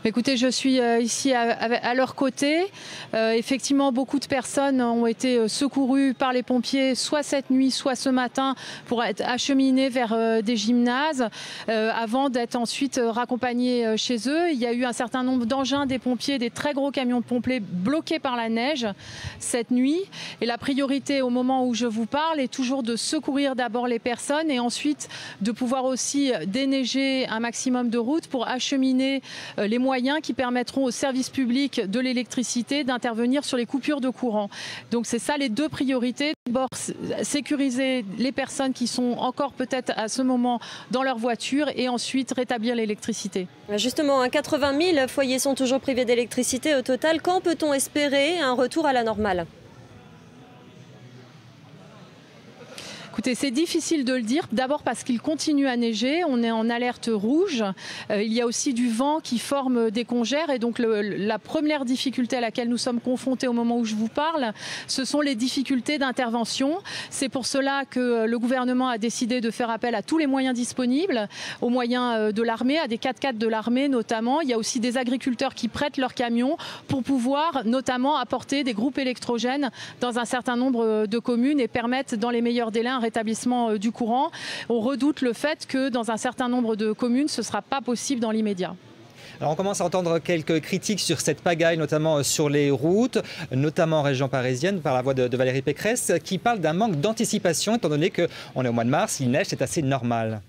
Écoutez, je suis ici à leur côté. Effectivement, beaucoup de personnes ont été secourues par les pompiers, soit cette nuit, soit ce matin, pour être acheminées vers des gymnases, avant d'être ensuite raccompagnées chez eux. Il y a eu un certain nombre d'engins des pompiers, des très gros camions de pompiers bloqués par la neige cette nuit. Et la priorité au moment où je vous parle est toujours de secourir d'abord les personnes et ensuite de pouvoir aussi déneiger un maximum de routes pour acheminer les moyens qui permettront aux services publics de l'électricité d'intervenir sur les coupures de courant. Donc c'est ça les deux priorités. D'abord, sécuriser les personnes qui sont encore peut-être à ce moment dans leur voiture et ensuite rétablir l'électricité. Justement, 80 000 foyers sont toujours privés d'électricité au total. Quand peut-on espérer un retour à la normale ? Écoutez, c'est difficile de le dire. D'abord parce qu'il continue à neiger. On est en alerte rouge. Il y a aussi du vent qui forme des congères. Et donc la première difficulté à laquelle nous sommes confrontés au moment où je vous parle, ce sont les difficultés d'intervention. C'est pour cela que le gouvernement a décidé de faire appel à tous les moyens disponibles, aux moyens de l'armée, à des 4x4 de l'armée notamment. Il y a aussi des agriculteurs qui prêtent leurs camions pour pouvoir notamment apporter des groupes électrogènes dans un certain nombre de communes et permettre dans les meilleurs délais un rétablissement du courant. On redoute le fait que dans un certain nombre de communes, ce ne sera pas possible dans l'immédiat. Alors on commence à entendre quelques critiques sur cette pagaille, notamment sur les routes, notamment en région parisienne, par la voix de Valérie Pécresse, qui parle d'un manque d'anticipation, étant donné qu'on est au mois de mars, il neige, c'est assez normal.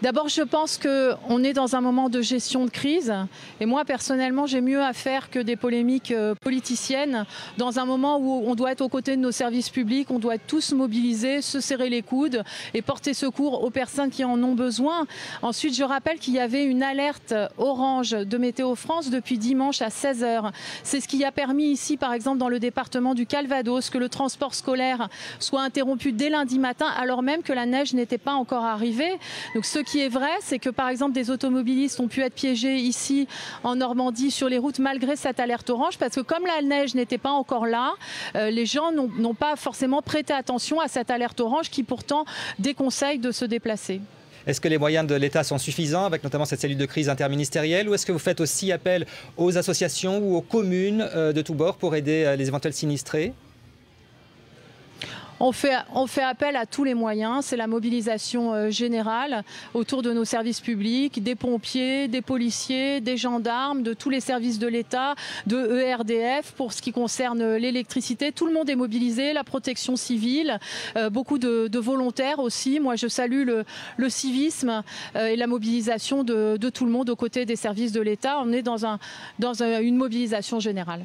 D'abord, je pense qu'on est dans un moment de gestion de crise. Et moi, personnellement, j'ai mieux à faire que des polémiques politiciennes. Dans un moment où on doit être aux côtés de nos services publics, on doit être tous mobilisés, se serrer les coudes et porter secours aux personnes qui en ont besoin. Ensuite, je rappelle qu'il y avait une alerte orange de Météo France depuis dimanche à 16 h. C'est ce qui a permis ici, par exemple, dans le département du Calvados, que le transport scolaire soit interrompu dès lundi matin, alors même que la neige n'était pas encore arrivée. Donc, ce qui est vrai, c'est que par exemple des automobilistes ont pu être piégés ici en Normandie sur les routes malgré cette alerte orange parce que comme la neige n'était pas encore là, les gens n'ont pas forcément prêté attention à cette alerte orange qui pourtant déconseille de se déplacer. Est-ce que les moyens de l'État sont suffisants avec notamment cette cellule de crise interministérielle ou est-ce que vous faites aussi appel aux associations ou aux communes de tous bords pour aider les éventuels sinistrés ? On fait appel à tous les moyens, c'est la mobilisation générale autour de nos services publics, des pompiers, des policiers, des gendarmes, de tous les services de l'État, de ERDF pour ce qui concerne l'électricité. Tout le monde est mobilisé, la protection civile, beaucoup de volontaires aussi. Moi, je salue le civisme et la mobilisation de tout le monde aux côtés des services de l'État. On est dans une mobilisation générale.